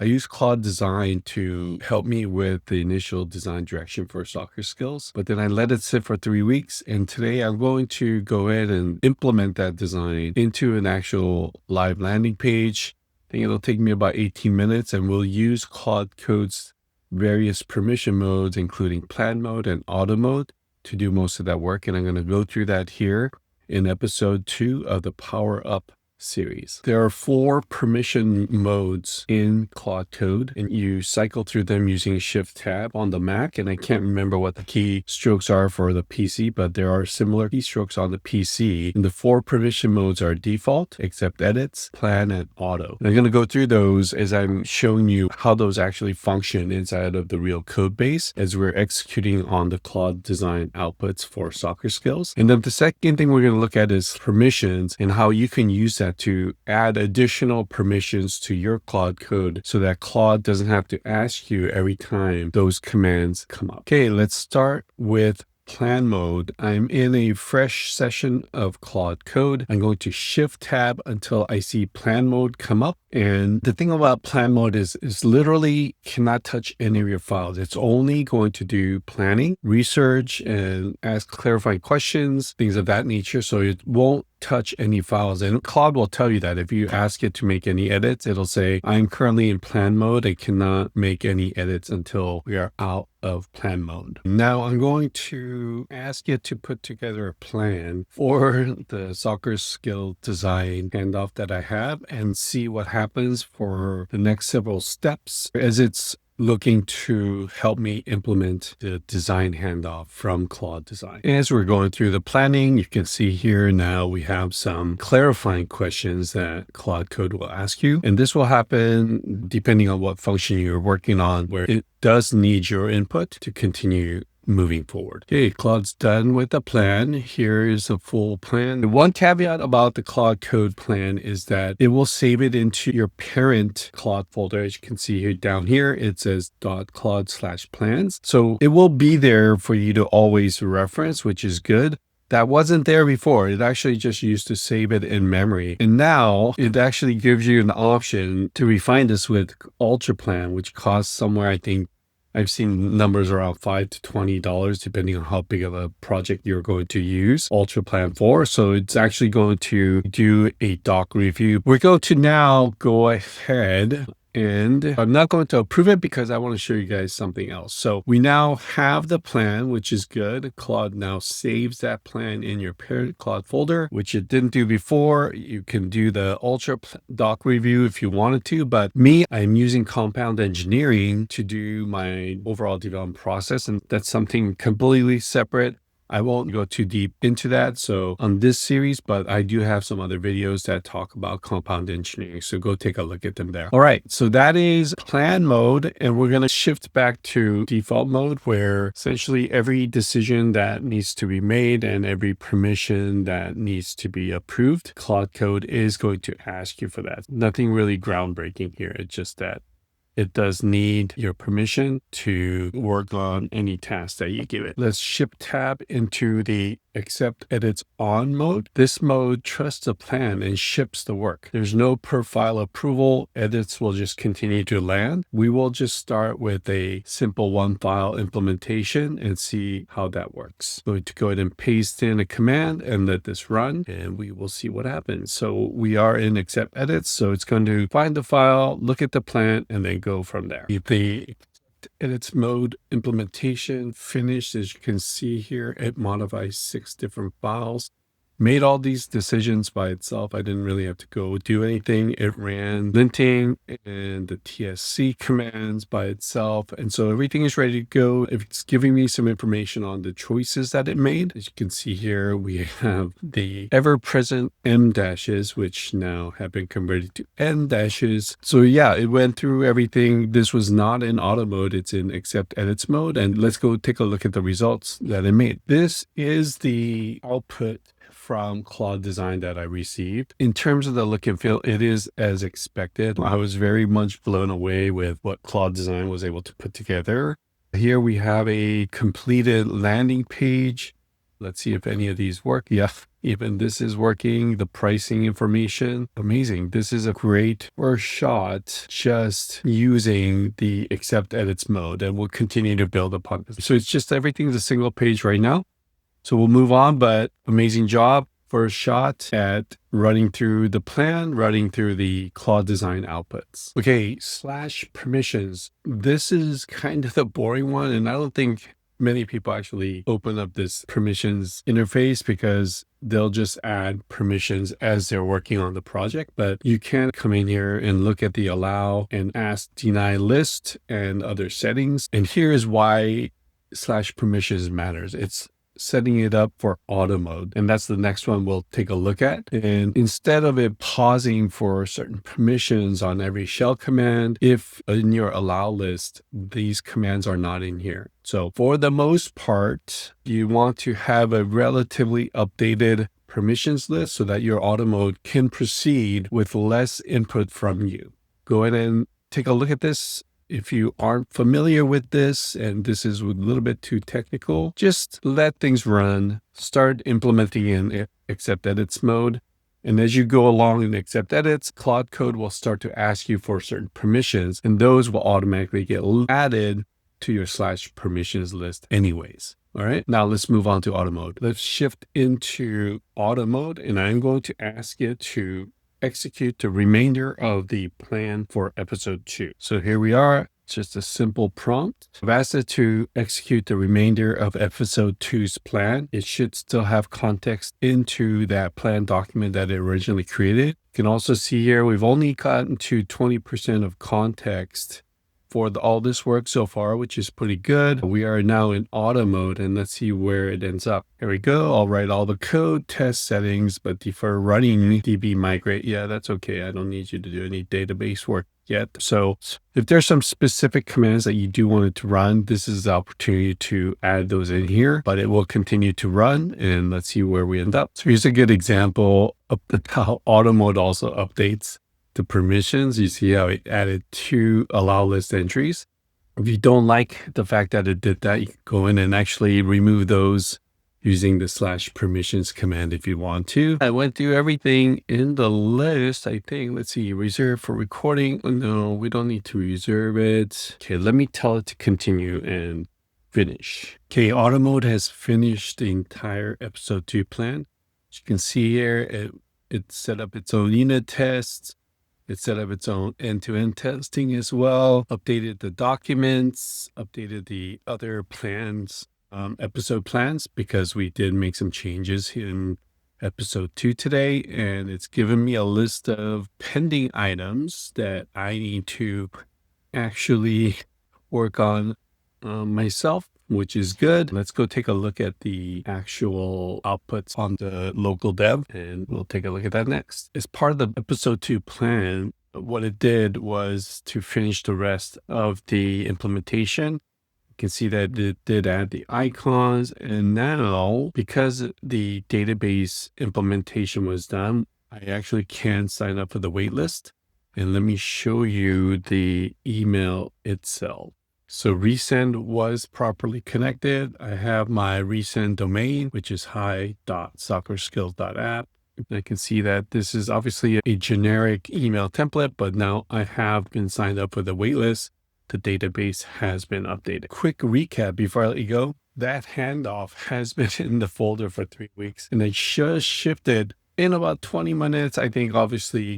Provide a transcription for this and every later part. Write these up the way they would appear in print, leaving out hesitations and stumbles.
I use Claude Design to help me with the initial design direction for soccer skills, but then I let it sit for 3 weeks. And today I'm going to go ahead and implement that design into an actual live landing page. I think it'll take me about 18 minutes, and we'll use Claude Code's various permission modes, including plan mode and auto mode, to do most of that work. And I'm going to go through that here in episode 2 of the Power Up series. There are 4 permission modes in Claude Code, and you cycle through them using shift+tab on the Mac. And I can't remember what the keystrokes are for the PC, but there are similar keystrokes on the PC. And the 4 permission modes are default, accept edits, plan, and auto. And I'm going to go through those as I'm showing you how those actually function inside of the real code base as we're executing on the Claude Design outputs for soccer skills. And then the second thing we're going to look at is permissions and how you can use that to add additional permissions to your Claude Code so that Claude doesn't have to ask you every time those commands come up. Okay, let's start with plan mode. I'm in a fresh session of Claude Code. I'm going to shift+tab until I see plan mode come up. And the thing about plan mode is literally cannot touch any of your files. It's only going to do planning, research, and ask clarifying questions, things of that nature. So it won't touch any files. And Claude will tell you that if you ask it to make any edits, it'll say, I'm currently in plan mode. I cannot make any edits until we are out of plan mode. Now I'm going to ask it to put together a plan for the soccer skill design handoff that I have and see what happens for the next several steps as it's looking to help me implement the design handoff from Claude Design. As we're going through the planning, you can see here now we have some clarifying questions that Claude Code will ask you. And this will happen depending on what function you're working on, where it does need your input to continue moving forward. Okay, Claude's done with the plan. Here is a full plan. The one caveat about the Claude Code plan is that it will save it into your parent Claude folder. As you can see here down here, it says .claude/plans. So it will be there for you to always reference, which is good. That wasn't there before. It actually just used to save it in memory. And now it actually gives you an option to refine this with Ultra Plan, which costs somewhere, I think, I've seen numbers around $5 to $20, depending on how big of a project you're going to use Ultra Plan for. So it's actually going to do a doc review. We're going to now go ahead, and I'm not going to approve it because I want to show you guys something else. So we now have the plan, which is good. Claude now saves that plan in your parent Claude folder, which it didn't do before. You can do the Ultra doc review if you wanted to, but me, I'm using compound engineering to do my overall development process, and that's something completely separate. I won't go too deep into that. So on this series, but I do have some other videos that talk about compound engineering. So go take a look at them there. All right. So that is plan mode. And we're going to shift back to default mode, where essentially every decision that needs to be made and every permission that needs to be approved, Claude Code is going to ask you for that. Nothing really groundbreaking here. It's just that it does need your permission to work on any task that you give it. Let's shift+tab into the accept edits on mode. This mode trusts the plan and ships the work. There's no per file approval. Edits will just continue to land. We will just start with a simple 1-file implementation and see how that works. Going to go ahead and paste in a command and let this run, and we will see what happens. So we are in accept edits. So it's going to find the file, look at the plan, and then go from there. If the edits mode implementation finished, as you can see here, it modifies 6 different files. Made all these decisions by itself. I didn't really have to go do anything. It ran linting and the TSC commands by itself. And so everything is ready to go. It's giving me some information on the choices that it made. As you can see here, we have the ever-present M dashes, which now have been converted to N dashes. So yeah, it went through everything. This was not in auto mode. It's in accept edits mode. And let's go take a look at the results that it made. This is the output from Claude Design that I received. In terms of the look and feel, it is as expected. I was very much blown away with what Claude Design was able to put together. Here we have a completed landing page. Let's see if any of these work. Yeah, Even this is working. The pricing information, amazing. This is a great first shot just using the accept edits mode, and we'll continue to build upon this. So it's just everything's a single page right now. So we'll move on, but amazing job. First shot at running through the plan, running through the Claude design outputs. Okay, slash permissions. This is kind of the boring one, and I don't think many people actually open up this permissions interface because they'll just add permissions as they're working on the project. But you can come in here and look at the allow and ask deny list and other settings. And here's why slash permissions matters. It's setting it up for auto mode. And that's the next one we'll take a look at. And instead of it pausing for certain permissions on every shell command, if in your allow list, these commands are not in here. So for the most part, you want to have a relatively updated permissions list so that your auto mode can proceed with less input from you. Go ahead and take a look at this. If you aren't familiar with this, and this is a little bit too technical, just let things run, start implementing in accept edits mode. And as you go along in accept edits, Claude Code will start to ask you for certain permissions, and those will automatically get added to your slash permissions list anyways. All right, now let's move on to auto mode. Let's shift into auto mode, and I'm going to ask it to execute the remainder of the plan for episode 2. So here we are, just a simple prompt. I've asked it to execute the remainder of episode 2's plan. It should still have context into that plan document that it originally created. You can also see here, we've only gotten to 20% of context for all this work so far, which is pretty good. We are now in auto mode, and let's see where it ends up. Here we go. I'll write all the code, test settings, but defer running DB migrate. Yeah, that's okay. I don't need you to do any database work yet. So if there's some specific commands that you do want it to run, this is the opportunity to add those in here, but it will continue to run, and let's see where we end up. So here's a good example of how auto mode also updates the permissions. You see how it added 2 allow list entries. If you don't like the fact that it did that, you can go in and actually remove those using the slash permissions command if you want to. I went through everything in the list, I think. Let's see, reserve for recording. No, we don't need to reserve it. Okay, let me tell it to continue and finish. Okay, auto mode has finished the entire episode 2 plan. As you can see here, it set up its own unit tests. It set up its own end-to-end testing as well, updated the documents, updated the other plans, episode plans, because we did make some changes in episode 2 today. And it's given me a list of pending items that I need to actually work on myself, which is good. Let's go take a look at the actual outputs on the local dev, and we'll take a look at that next. As part of the episode 2 plan, what it did was to finish the rest of the implementation. You can see that it did add the icons, and now because the database implementation was done, I actually can sign up for the waitlist. And let me show you the email itself. So Resend was properly connected. I have my Resend domain, which is hi.soccerskills.app. I can see that this is obviously a generic email template, but now I have been signed up for the waitlist. The database has been updated. Quick recap before I let you go. That handoff has been in the folder for 3 weeks, and it just shifted in about 20 minutes. I think obviously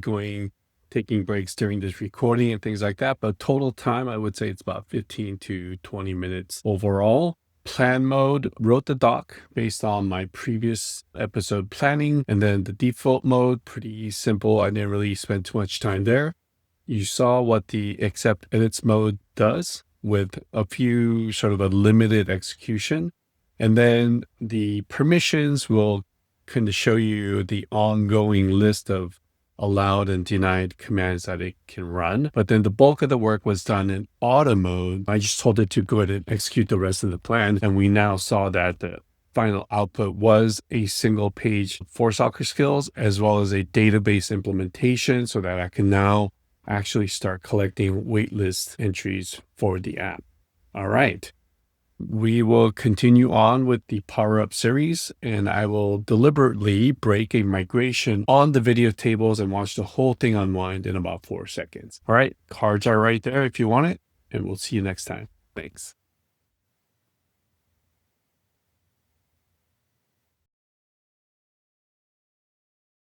taking breaks during this recording and things like that. But total time, I would say it's about 15 to 20 minutes overall. Plan mode, wrote the doc based on my previous episode planning. And then the default mode, pretty simple. I didn't really spend too much time there. You saw what the accept edits mode does with a few sort of a limited execution. And then the permissions will kind of show you the ongoing list of allowed and denied commands that it can run. But then the bulk of the work was done in auto mode. I just told it to go ahead and execute the rest of the plan. And we now saw that the final output was a single page for soccer skills, as well as a database implementation, so that I can now actually start collecting waitlist entries for the app. All right. We will continue on with the power-up series, and I will deliberately break a migration on the video tables and watch the whole thing unwind in about 4 seconds. All right, cards are right there if you want it, and we'll see you next time. Thanks.